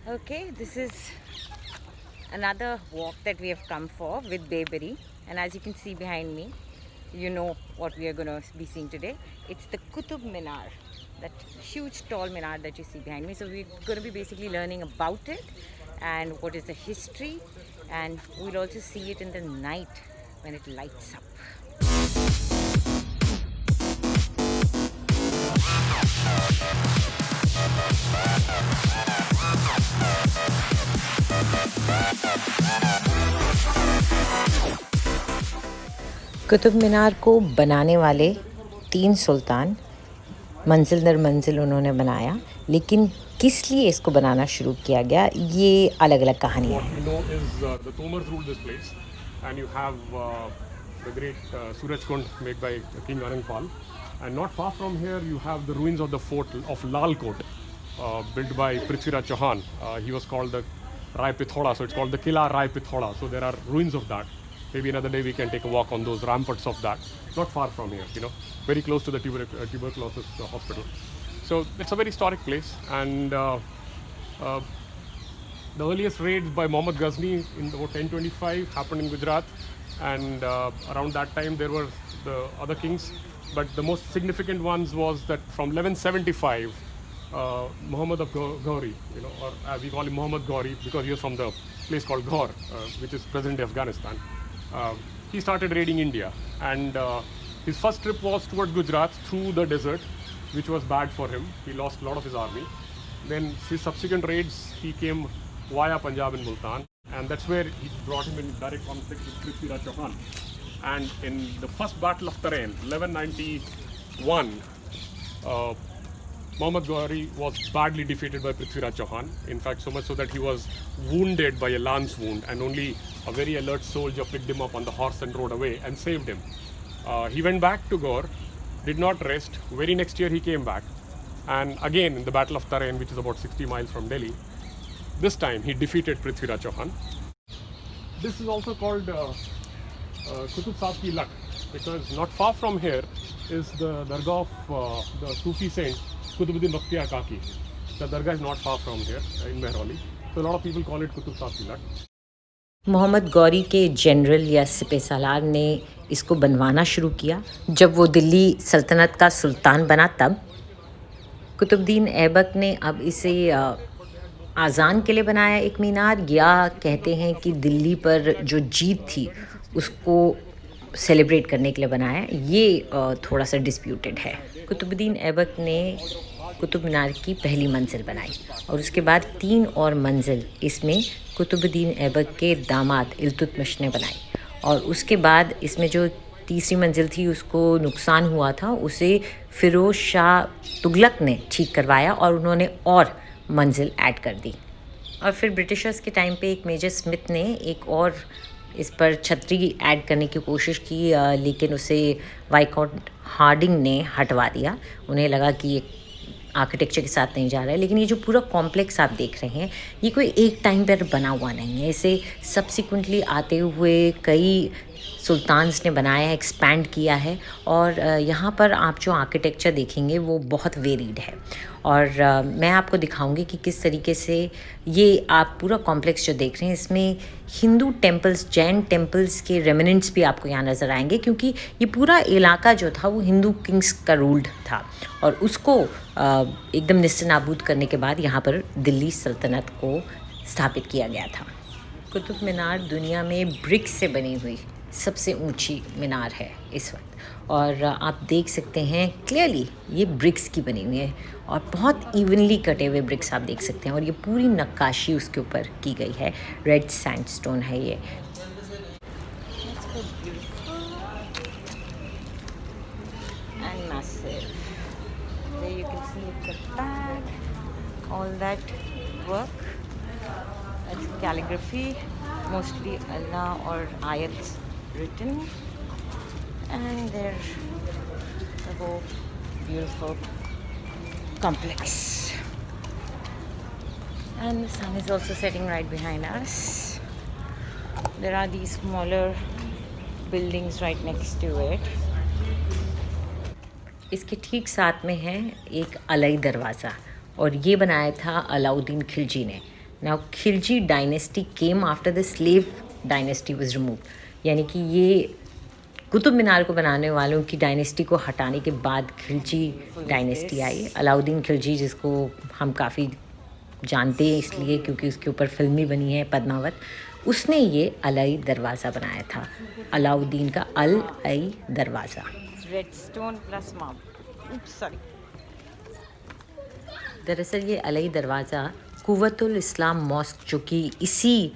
Okay, this is another walk that we have come for with Bayberry, and as you can see behind me, you know what we are going to be seeing today. It's the Qutub Minar, that huge tall minar that you see behind me. So we're going to be basically learning about it and what is the history, and we'll also see it in the night when it lights up. Qutub Minar को बनाने वाले 3 सुल्तान मंजिल दर मंजिल उन्होंने बनाया, लेकिन किस लिए इसको बनाना शुरू किया गया, ये अलग-अलग कहानियाँ हैं। What we know is the Tomars ruled this place, and you have the great Surajkund made by King Anangpal, and not far from here you have the ruins of the fort of Lal Kot, built by Prithviraj Chauhan. He was called the Rai Pithoda, so it's called the Kila Rai Pithoda. So there are ruins of that. Maybe another day we can take a walk on those ramparts of that. Not far from here, very close to the tuberculosis hospital. So it's a very historic place, and the earliest raids by Muhammad Ghazni in about 1025 happened in Gujarat, and around that time there were the other kings, but the most significant ones was that from 1175 Muhammad of Ghori, or we call him Muhammad Ghori because he was from the place called Ghor, which is present-day Afghanistan. He started raiding India, and his first trip was towards Gujarat through the desert, which was bad for him. He lost a lot of his army. Then his subsequent raids, he came via Punjab and Multan, and that's where he brought him in direct conflict with Prithviraj Chauhan. And in the first battle of Tarain, 1191, Muhammad Ghori was badly defeated by Prithviraj Chauhan. In fact, so much so that he was wounded by a lance wound, and only a very alert soldier picked him up on the horse and rode away and saved him. He went back to Ghor, did not rest. Very next year he came back, and again in the Battle of Tarain, which is about 60 miles from Delhi, this time he defeated Prithviraj Chauhan. This is also called Qutub Sahib Ki Luck, because not far from here is the dargah of the Sufi saint Qutubuddin Bakhtiyar Kaki. The dargah is not far from here in Mehrauli. So a lot of people call it Qutub Sahib Ki Luck. Mohammad Ghori के general या सिपहसालार ने इसको बनवाना शुरू किया जब वो दिल्ली सल्तनत का सुल्तान बना। तब कुतुबुद्दीन ऐबक ने अब इसे आज़ान के लिए बनाया एक मीनार, या कहते हैं कि दिल्ली पर जो जीत थी उसको सेलिब्रेट करने के लिए बनाया। ये थोड़ा सा डिस्प्यूटेड है। कुतुबुद्दीन ऐबक ने कुतुब मीनार की पहली मंजिल बनाई, और उसके बाद 3 और मंजिल इसमें कुतुबुद्दीन ऐबक के दामाद इल्तुतमिश ने बनाई, और उसके बाद इसमें जो तीसरी मंजिल थी उसको नुकसान हुआ था, उसे फ़िरोज़ शाह तुगलक ने ठीक करवाया और उन्होंने और मंजिल ऐड कर दी। और फिर ब्रिटिशर्स के टाइम पे एक मेजर स्मिथ ने एक और इस पर छतरी ऐड करने की कोशिश की, लेकिन उसे वाइकॉट हार्डिंग ने हटवा दिया। उन्हें लगा कि ये आर्किटेक्चर के साथ नहीं जा रहा है। लेकिन ये जो पूरा कॉम्प्लेक्स आप देख रहे हैं, ये कोई एक टाइम पर बना हुआ नहीं है। इसे सब्सिक्वेंटली आते हुए कई सुल्तान्स ने बनाया, एक्सपैंड किया है, और यहाँ पर आप जो आर्किटेक्चर देखेंगे वो बहुत वेरीड है। और मैं आपको दिखाऊंगी कि किस तरीके से ये आप पूरा कॉम्प्लेक्स जो देख रहे हैं, इसमें हिंदू टेम्पल्स, जैन टेम्पल्स के रेमिनेंट्स भी आपको यहाँ नज़र आएंगे, क्योंकि ये पूरा इलाका जो था वो हिंदू किंग्स का रूल्ड था, और उसको एकदम निस्ते नाबूद करने के बाद यहाँ पर दिल्ली सल्तनत को स्थापित किया गया था। कुतुब मीनार दुनिया में ब्रिक्स से बनी हुई सबसे ऊंची मीनार है इस वक्त, और आप देख सकते हैं क्लियरली ये ब्रिक्स की बनी हुई है, और बहुत इवनली कटे हुए ब्रिक्स आप देख सकते हैं, और ये पूरी नक्काशी उसके ऊपर की गई है। रेड सैंडस्टोन है ये। All that work, that's calligraphy, mostly Allah or ayats written, and there's the whole beautiful complex. And the sun is also setting right behind us. There are these smaller buildings right next to it. इसके ठीक साथ में है एक अलई दरवाज़ा, और ये बनाया था अलाउद्दीन खिलजी ने now Khilji dynasty came after the slave dynasty was removed, यानी कि ये कुतुब मीनार को बनाने वालों की डायनेस्टी को हटाने के बाद खिलजी डायनेस्टी आई। अलाउद्दीन खिलजी, जिसको हम काफ़ी जानते हैं इसलिए क्योंकि उसके ऊपर फिल्म भी बनी है पद्मावत, उसने ये अलई दरवाज़ा बनाया था। अलाउद्दीन का अलई दरवाज़ा। Redstone plus marble. Oops, sorry. दरअसल ये अलई दरवाज़ा कुव्वतुल इस्लाम मॉस्क, जो कि इसी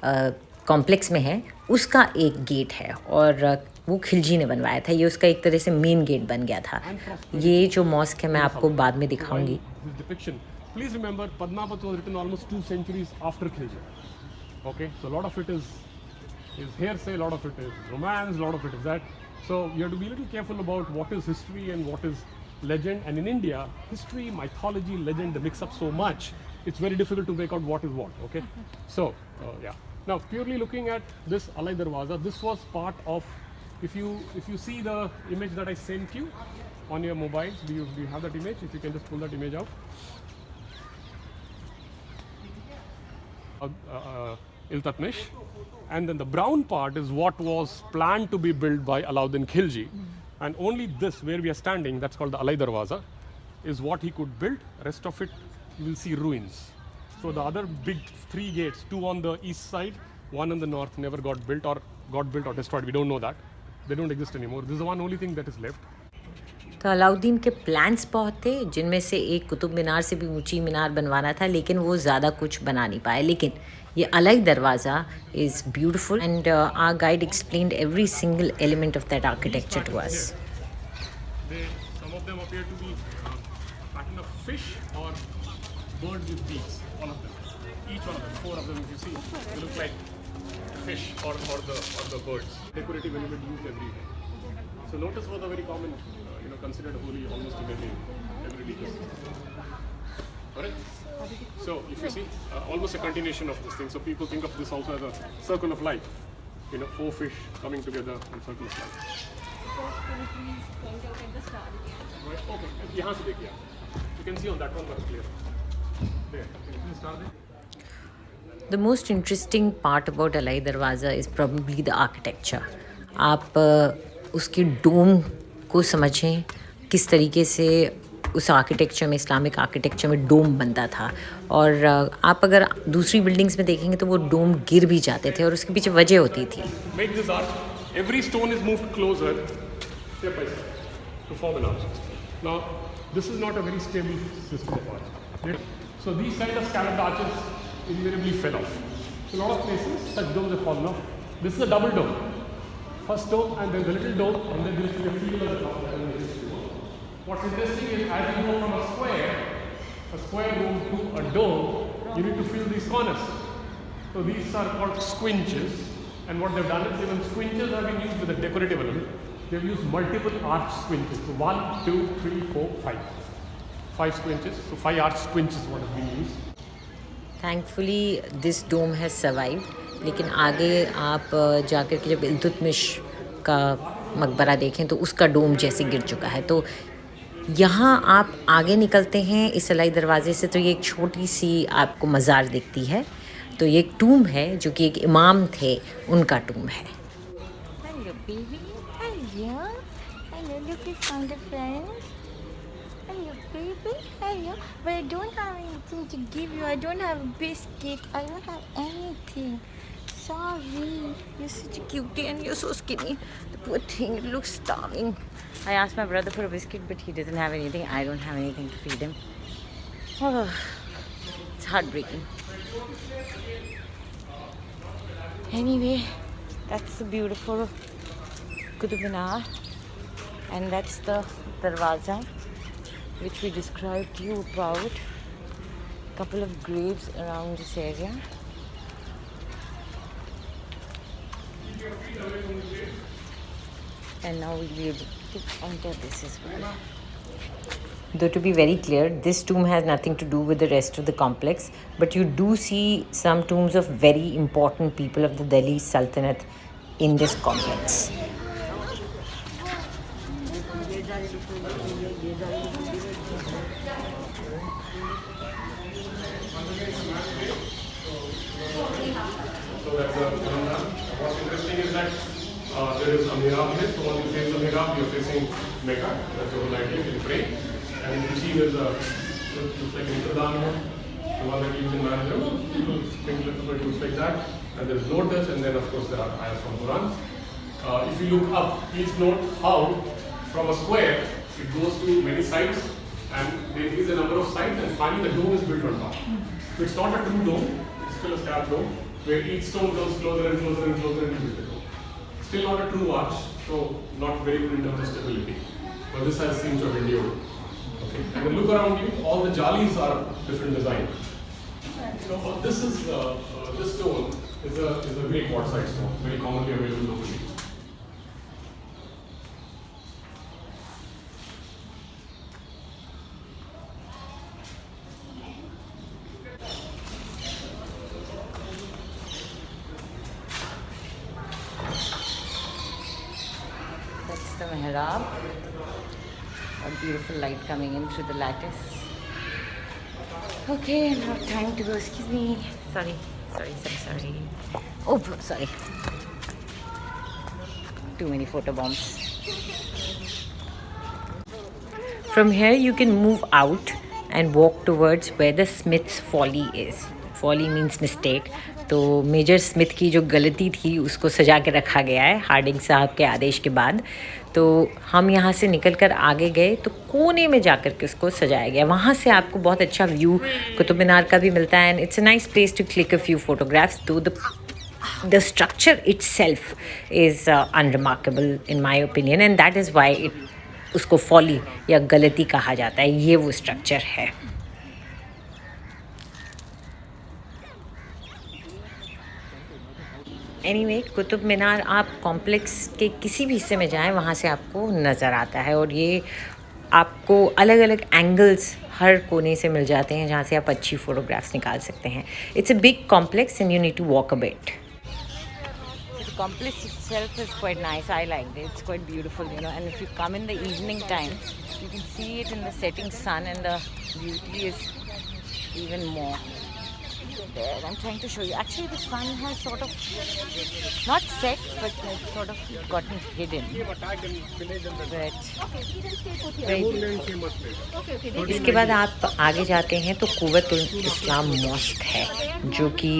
कॉम्प्लेक्स में है, उसका एक गेट है और वो खिलजी ने बनवाया था। ये उसका एक तरह से मेन गेट बन गया था। ये जो मॉस्क है मैं आपको बाद में दिखाऊंगी। His depiction. Please remember, Padmavat was written almost 2 centuries after Khilji. Okay, so a lot of it is hearsay, a lot of it is romance, a lot of it is that. So you have to be a little careful about what is history and what is legend. And in India, history, mythology, legend, they mix up so much. It's very difficult to make out what is what. Okay, so yeah. Now, purely looking at this Alai Darwaza, this was part of. If you see the image that I sent you on your mobiles, do you have that image? If you can just pull that image out. Iltutmish, and then the brown part is what was planned to be built by Alauddin Khilji, and only this where we are standing, that's called the Alai Darwaza, is what he could build. Rest of it you will see ruins. So the other big 3 gates, 2 on the east side, 1 on the north, never got built or destroyed. We don't know that. They don't exist anymore. This is the one only thing that is left. तो अलाउद्दीन के plans बहुत थे, जिनमें से एक कुतुब मीनार से भी ऊंची मीनार बनवाना था, लेकिन वो ज़्यादा कुछ बना नहीं पाए। लेकिन ये Alai Darwaza is beautiful and our guide explained every single element of that architecture to us. Some of them appear to be pattern of fish or birds with beaks. All of them. Each one of them, 4 of them, if you see, they look like fish or the birds. Decorative element used every day. So lotus was a very common, considered holy almost in every religion. Alright? So if you see, almost a continuation of this thing. So people think of this also as a circle of life. 4 fish coming together in circle of life. Right? Okay. यहाँ से देखिए आप. You can see on that one very clear. There. Can you see the star there? The most interesting part about Alai Darwaza is probably the architecture. आप उसके डोम को समझें, किस तरीके से उस आर्किटेक्चर में, इस्लामिक आर्किटेक्चर में डोम बनता था। और आप अगर दूसरी बिल्डिंग्स में देखेंगे तो वो डोम गिर भी जाते थे और उसके पीछे वजह होती थी। Make this arch. Every stone is moved closer, step by step, to form an arch. Now, this is not a very stable system of arch. So these kind of scalloped arches invariably fell off. So a lot of places, such domes have fallen off. This is a double dome. First dome, and there's a little dome, and then there's a field at the top. What's interesting is as you go from a square room to a dome, you need to fill these corners. So these are called squinches, and what they've done is even squinches have been used with a decorative element. They've used multiple arch squinches. So 1, 2, 3, 4, 5. 5 squinches. So 5 arch squinches is what has been used. Thankfully this dome has survived. लेकिन आगे आप जाकर के जब इल्तुतमिश का मकबरा देखें तो उसका डोम जैसे गिर चुका है। तो यहाँ आप आगे निकलते हैं इस अलई दरवाज़े से तो ये एक छोटी सी आपको मज़ार दिखती है। तो ये एक टूम है जो कि एक इमाम थे, उनका टूम है। Hello, baby. Hello. Hello, look, we found a friend. Hello, baby. Hello. But I don't have anything to give you. I don't have a biscuit. I don't have anything. Sorry. You're such a cutie and you're so skinny. The poor thing, it looks starving. I asked my brother for a biscuit, but he doesn't have anything. I don't have anything to feed him. Oh, it's heartbreaking. Anyway, that's the beautiful Qutub Minar, and that's the Darwaza, which we described to you about. Couple of graves around this area. And now we'll be able to enter this as well. Though to be very clear, this tomb has nothing to do with the rest of the complex, but you do see some tombs of very important people of the Delhi Sultanate in this complex. that's the Qumran. What's interesting is that there is a mihrab here. So when you face the mihrab, you're facing Mecca. That's your whole idea. You can pray. And if you see there's a looks like an Iqtidam here. The one that used in Manajam. People think it looks like that. And there's lotus, and then of course there are ayahs from Quran. If you look up, please note how from a square it goes to many sides, and there is a number of sides, and finally the dome is built on top. So it's not a true dome, it's still a stab dome, where each stone comes closer and closer and closer and closer. Still not a true arch, so not very good in terms of stability. But this has seems to have endured. Okay. And then look around you, all the jalis are different design. So this is this stone is a great quartzite stone, very commonly available locally. That's the mihrab. A beautiful light coming in through the lattice. Okay, now time to go. Excuse me. Sorry. Oh, sorry. Too many photo bombs. From here you can move out and walk towards where the Smith's Folly is. Folly means mistake. तो major Smith की जो गलती थी उसको सजा के रखा गया है हार्डिंग साहब के आदेश के बाद. तो हम यहाँ से निकलकर आगे गए तो कोने में जाकर के उसको सजाया गया. वहाँ से आपको बहुत अच्छा व्यू कुतुब मीनार का भी मिलता है. And it's a nice place to click a few photographs. तो the structure itself is unremarkable in my opinion, and that is why उसको फॉली या गलती कहा जाता है. ये वो स्ट्रक्चर है. एनीवे कुतुब मीनार आप कॉम्प्लेक्स के किसी भी हिस्से में जाएं वहाँ से आपको नज़र आता है. और ये आपको अलग अलग एंगल्स हर कोने से मिल जाते हैं जहाँ से आप अच्छी फ़ोटोग्राफ्स निकाल सकते हैं. It's a big complex and you need to walk a bit. The complex itself is quite nice. I liked it. It's quite beautiful, you know. And if you come in the evening time, you can see it in the setting sun, and the beauty is even more. There, I'm trying to show you. Actually, the sun has sort of not set, but like sort of gotten hidden. But इसके बाद आप आगे जाते हैं तो कुव्वतुल इस्लाम mask है, जो कि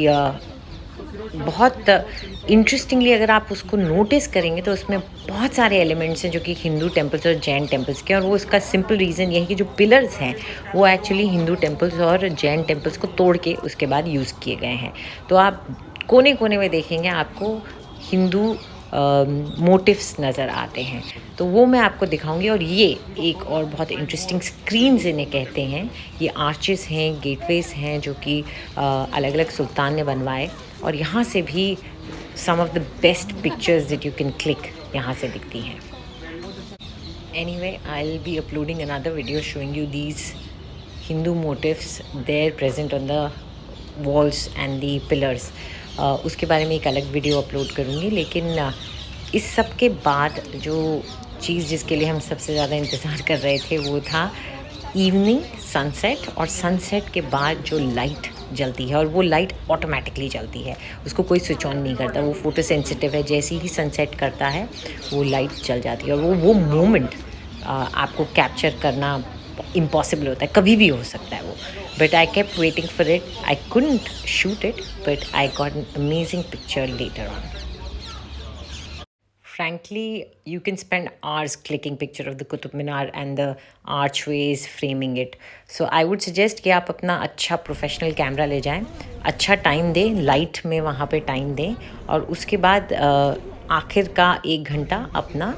बहुत इंटरेस्टिंगली अगर आप उसको नोटिस करेंगे तो उसमें बहुत सारे एलिमेंट्स हैं जो कि हिंदू टेम्पल्स और जैन टेम्पल्स के. और वो इसका सिंपल रीज़न यही कि जो पिलर्स हैं वो एक्चुअली हिंदू टेम्पल्स और जैन टेम्पल्स को तोड़ के उसके बाद यूज़ किए गए हैं. तो आप कोने कोने में देखेंगे आपको हिंदू मोटिव्स नज़र आते हैं. तो वो मैं आपको दिखाऊंगी. और ये एक और बहुत इंटरेस्टिंग स्क्रीन्स इन्हें कहते हैं. ये आर्चेस हैं, गेटवेज हैं जो कि अलग अलग सुल्तान ने बनवाए. और यहाँ से भी some of the best pictures that you can click यहाँ से दिखती हैं. Anyway I will be uploading another video showing you these Hindu motifs there present on the walls and the pillars. उसके बारे में एक अलग वीडियो अपलोड करूँगी. लेकिन इस सब के बाद जो चीज़ जिसके लिए हम सबसे ज़्यादा इंतज़ार कर रहे थे वो था इवनिंग सनसेट. और सनसेट के बाद जो लाइट जलती है, और वो लाइट ऑटोमेटिकली जलती है, उसको कोई स्विच ऑन नहीं करता. वो फोटो सेंसिटिव है. जैसे ही सनसेट करता है वो लाइट जल जाती है. और वो मोमेंट आपको कैप्चर करना इम्पॉसिबल होता है. कभी भी हो सकता है वो. But I kept waiting for it. I couldn't shoot it but I got an amazing picture later on. Frankly, you can spend hours clicking picture of the Qutub Minar and the archways framing it. So I would suggest कि आप अपना अच्छा professional camera ले जाएं, अच्छा time दें, light में वहाँ पे टाइम दें. और उसके बाद आखिर का 1 घंटा अपना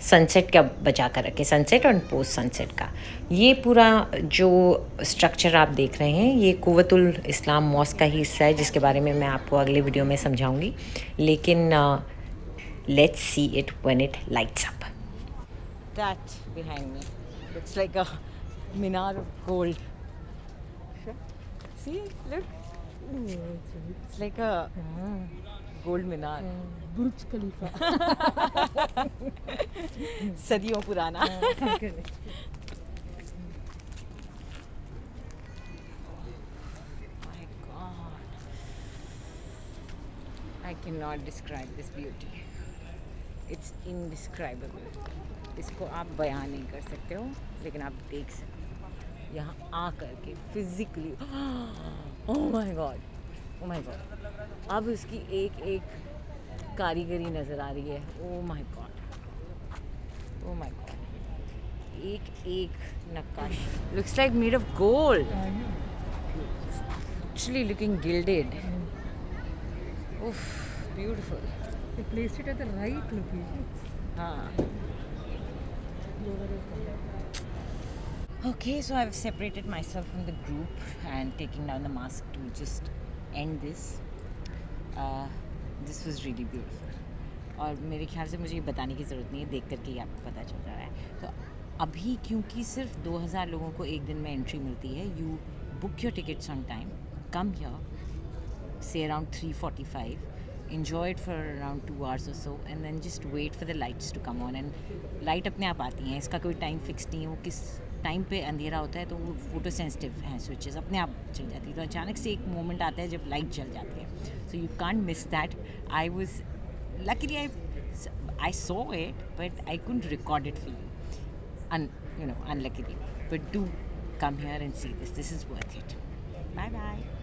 सनसेट का बचा कर रखें, सनसेट और पोस्ट सनसेट का. ये पूरा जो स्ट्रक्चर आप देख रहे हैं ये कुव्वतुल इस्लाम मॉस्क का ही हिस्सा है, जिसके बारे में मैं आपको अगले वीडियो में समझाऊंगी. लेकिन let's see it when it lights up. That behind me looks like a minar of gold. See, look. It's like a gold minar. Burj Khalifa. सदियों पुराना. I cannot describe this beauty. It's indescribable. इसको आप बयान नहीं कर सकते हो, लेकिन आप देख सकते हो यहाँ आ करके physically. Oh my God, oh my God. अब उसकी एक एक कारीगरी नज़र आ रही है. Oh my God, oh my God. एक एक नक्काशी. Looks like made of gold. Actually looking gilded. Oof, beautiful. They placed it at the right location. हाँ. Okay, so I've separated myself from the group and taking down the mask to just end this. This was really beautiful. और मेरे ख्याल से मुझे ये बताने की ज़रूरत नहीं है, देख करके ही आपको पता चल रहा है. तो अभी क्योंकि सिर्फ 2000 लोगों को एक दिन में एंट्री मिलती है, you book your tickets on time, come here, say around 3:45, enjoy it for around 2 hours or so, and then just wait for the lights to come on. And light अपने आप आती हैं, इसका कोई टाइम फिक्स नहीं है, वो किस टाइम पे अंधेरा होता है तो वो फोटो सेंसिटिव हैं स्विचेस, अपने आप चल जाती है. तो अचानक से एक मोमेंट आता है जब लाइट जल जाती है, so you can't miss that. I was luckily I saw it, but I couldn't record it for you. Unluckily. But do come here and see this. This is worth it. Bye bye.